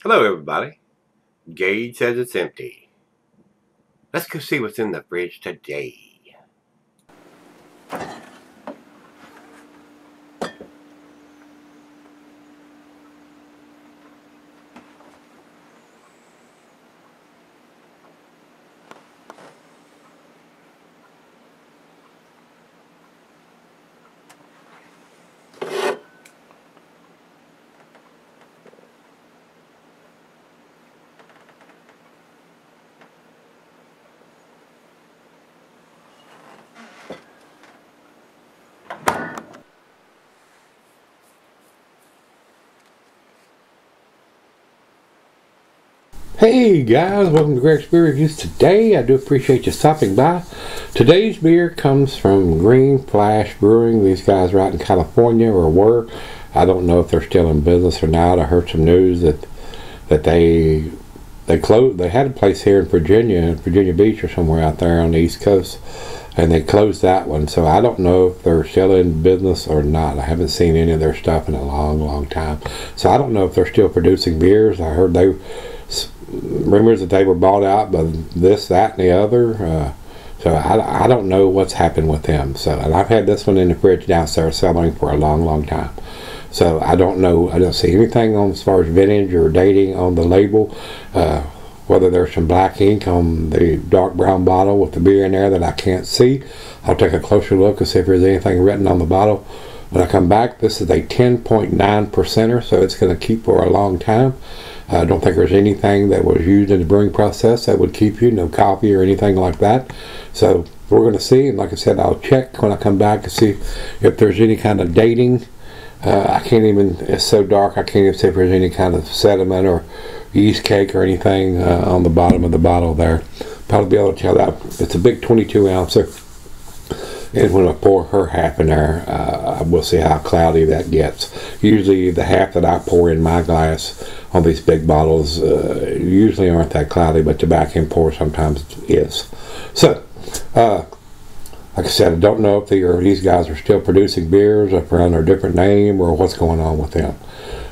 Hello everybody. Gage says it's empty. Let's go see what's in the fridge today. Hey guys, welcome to Gregsbeerreviews. Today, I do appreciate you stopping by. Today's beer comes from Green Flash Brewing. These guys are out in California, or were. I don't know if they're still in business or not. I heard some news that they closed. They had a place here in Virginia Beach or somewhere out there on the East Coast, and they closed that one. So I don't know if they're still in business or not. I haven't seen any of their stuff in a long time. So I don't know if they're still producing beers. I heard rumors that they were bought out by this, that, and the other. So I don't know what's happened with them. So, and I've had this one in the fridge downstairs selling for a long time. So I don't know. I don't see anything on as far as vintage or dating on the label. Whether there's some black ink on the dark brown bottle with the beer in there that I can't see. I'll take a closer look and see if there's anything written on the bottle. When I come back, this is a 10.9%er, so it's going to keep for a long time. I don't think there's anything that was used in the brewing process that would keep you, no coffee or anything like that. So we're going to see, and like I said, I'll check when I come back to see if there's any kind of dating. I can't even, it's so dark, I can't even see if there's any kind of sediment or yeast cake or anything on the bottom of the bottle there. Probably be able to tell that. It's a big 22 ouncer. And when I pour her half in there, we'll see how cloudy that gets. Usually the half that I pour in my glass on these big bottles usually aren't that cloudy, but the back end pour sometimes is. So, like I said, I don't know if these guys are still producing beers, if they're under a different name, or what's going on with them.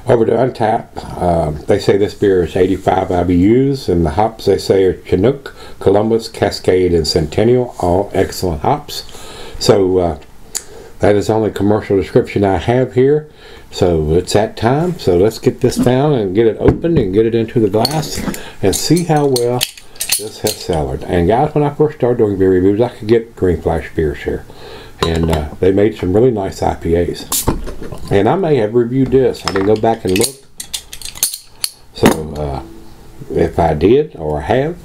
Over to Untappd, they say this beer is 85 IBUs, and the hops they say are Chinook, Columbus, Cascade, and Centennial, all excellent hops. So that is the only commercial description I have here. So it's that time. So let's get this down and get it opened and get it into the glass and see how well this has cellared. And guys, when I first started doing beer reviews, I could get Green Flash beers here. And they made some really nice IPAs. And I may have reviewed this. I didn't go back and look. So if I did or have,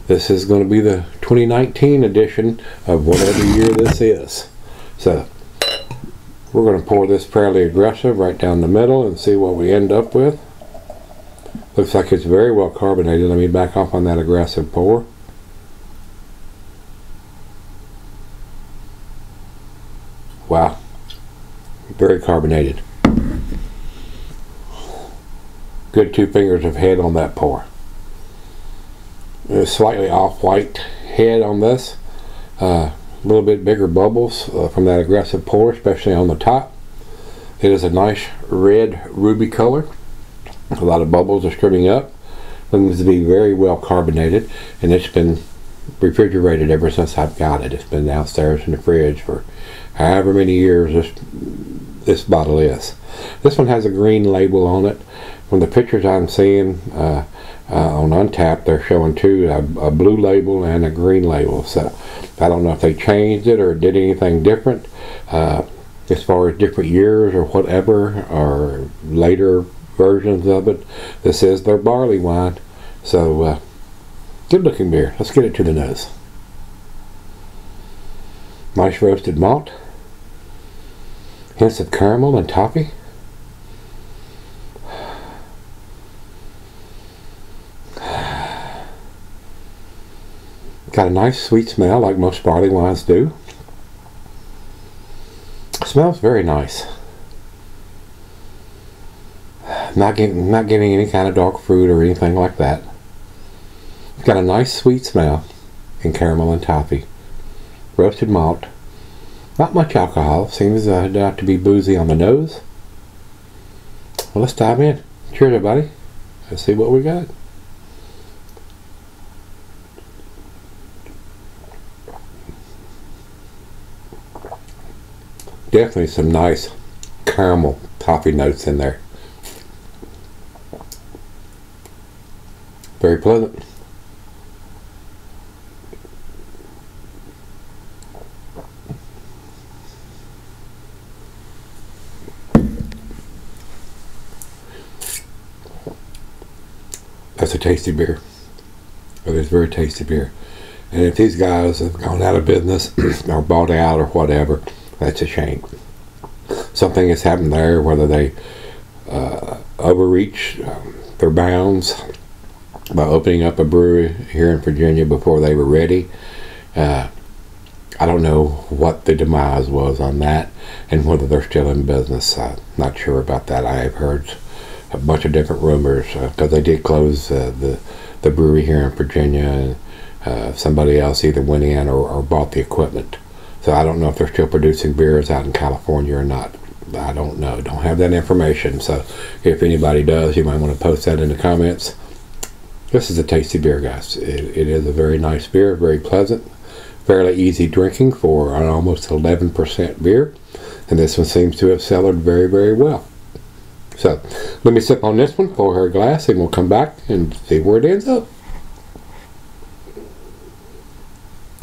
this is going to be the 2019 edition of whatever year this is. So we're going to pour this fairly aggressive right down the middle and see what we end up with. Looks like it's very well carbonated. Let me back off on that aggressive pour. Wow. Very carbonated. Good 2 fingers of head on that pour. A slightly off-white head on this. A little bit bigger bubbles from that aggressive pour, especially on the top. It is a nice red ruby color. A lot of bubbles are streaming up. Looks to be very well carbonated, and it's been refrigerated ever since I've got it. It's been downstairs in the fridge for however many years this bottle is. This one has a green label on it. From the pictures I'm seeing on Untappd, they're showing two, a blue label and a green label. So I don't know if they changed it or did anything different as far as different years or whatever, or later versions of it. This is their barley wine. So good looking beer. Let's get it to the nose. Nice roasted malt. Hints of caramel and toffee. Got a nice sweet smell like most barley wines do. Smells very nice. Not getting any kind of dark fruit or anything like that. It's got a nice sweet smell in caramel and toffee. Roasted malt. Not much alcohol. Seems not to be boozy on the nose. Well, let's dive in. Cheers, everybody. Let's see what we got. Definitely some nice caramel toffee notes in there. Very pleasant. That's a tasty beer. It is very tasty beer. And if these guys have gone out of business or bought out or whatever, that's a shame. Something has happened there, whether they overreach their bounds by opening up a brewery here in Virginia before they were ready. I don't know what the demise was on that and whether they're still in business. I'm not sure about that. I have heard a bunch of different rumors because they did close the brewery here in Virginia, and somebody else either went in or bought the equipment. So I don't know if they're still producing beers out in California or not. I don't know. Don't have that information. So if anybody does, you might want to post that in the comments. This is a tasty beer, guys. It is a very nice beer, very pleasant, fairly easy drinking for an almost 11% beer. And this one seems to have cellared very, very well. So let me sip on this one, pour her a glass, and we'll come back and see where it ends up.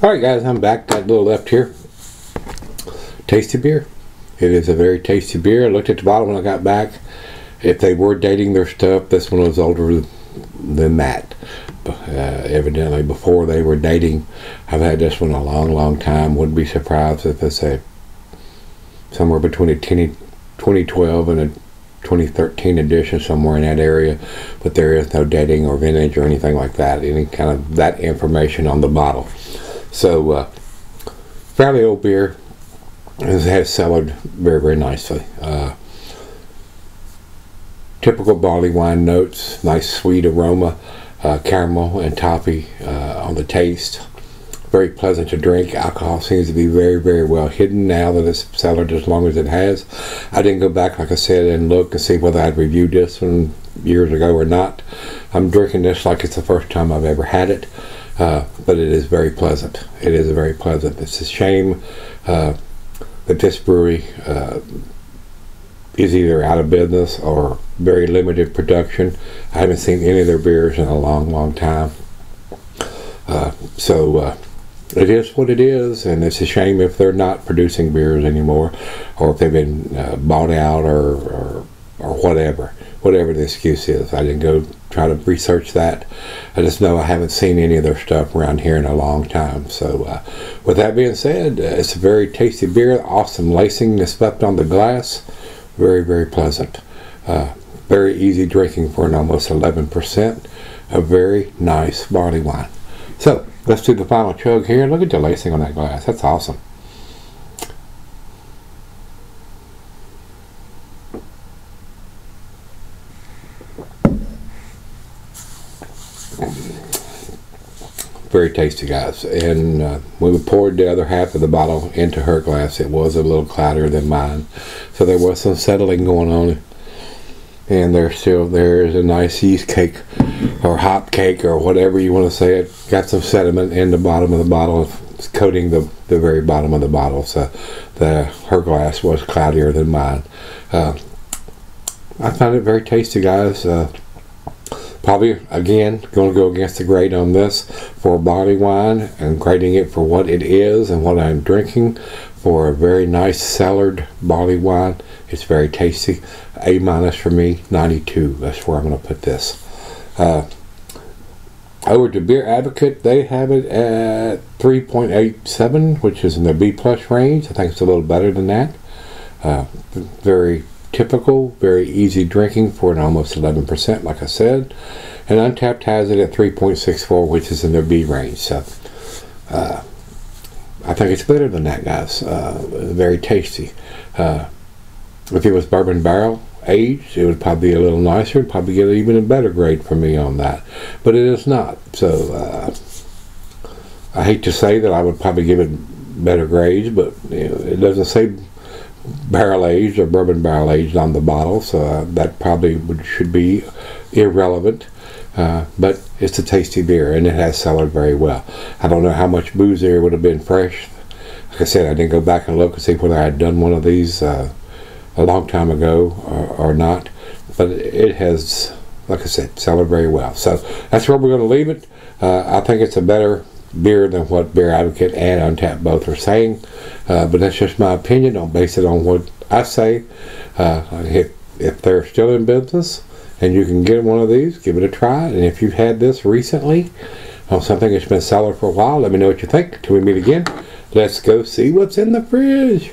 Alright guys, I'm back. Got a little left here. Tasty beer. It is a very tasty beer. I looked at the bottle when I got back. If they were dating their stuff, this one was older than that. Evidently before they were dating. I've had this one a long, long time. Wouldn't be surprised if it's somewhere between a 2012 and a 2013 edition, somewhere in that area, but there is no dating or vintage or anything like that, any kind of that information on the bottle. So fairly old beer. It has cellared very, very nicely. Typical barley wine notes, nice sweet aroma, caramel and toffee on the taste. Very pleasant to drink. Alcohol seems to be very, very well hidden now that it's cellared as long as it has. I didn't go back, like I said, and look and see whether I'd reviewed this one years ago or not. I'm drinking this like it's the first time I've ever had it, but it is very pleasant. It is very pleasant. It's a shame that this brewery is either out of business or very limited production. I haven't seen any of their beers in a long, long time. It is what it is, and it's a shame if they're not producing beers anymore, or if they've been bought out or whatever the excuse is. I didn't go try to research that. I just know I haven't seen any of their stuff around here in a long time. So with that being said, it's a very tasty beer. Awesome lacing that's left on the glass. Very, very pleasant. Very easy drinking for an almost 11%. A very nice barley wine. So let's do the final chug here. Look at the lacing on that glass. That's awesome. Very tasty, guys. And when we poured the other half of the bottle into her glass, it was a little cloudier than mine. So there was some settling going on. And there's a nice yeast cake or hop cake or whatever you want to say it. Got some sediment in the bottom of the bottle. It's coating the very bottom of the bottle. So her glass was cloudier than mine. I found it very tasty, guys. Probably, again, going to go against the grade on this for barley wine and grading it for what it is and what I'm drinking. For a very nice cellared barley wine, it's very tasty. A- for me, 92. That's where I'm going to put this. Over to Beer Advocate, they have it at 3.87, which is in the B+ range. I think it's a little better than that. Very typical, very easy drinking for an almost 11%, like I said. And Untapped has it at 3.64, which is in their B range. So I think it's better than that, guys. Very tasty. If it was bourbon barrel aged, it would probably be a little nicer. It'd probably get even a better grade from me on that. But it is not. So I hate to say that I would probably give it better grades, but you know, it doesn't say barrel aged or bourbon barrel aged on the bottle, so that probably should be irrelevant. But it's a tasty beer, and it has cellared very well. I don't know how much booze there would have been fresh. Like I said, I didn't go back and look and see whether I had done one of these a long time ago or not. But it has, like I said, cellared very well. So that's where we're going to leave it. I think it's a better beer than what Beer Advocate and Untappd both are saying. But that's just my opinion. Don't base it on what I say. If they're still in business and you can get one of these, give it a try. And if you've had this recently on something that's been selling for a while, let me know what you think. Till we meet again, let's go see what's in the fridge.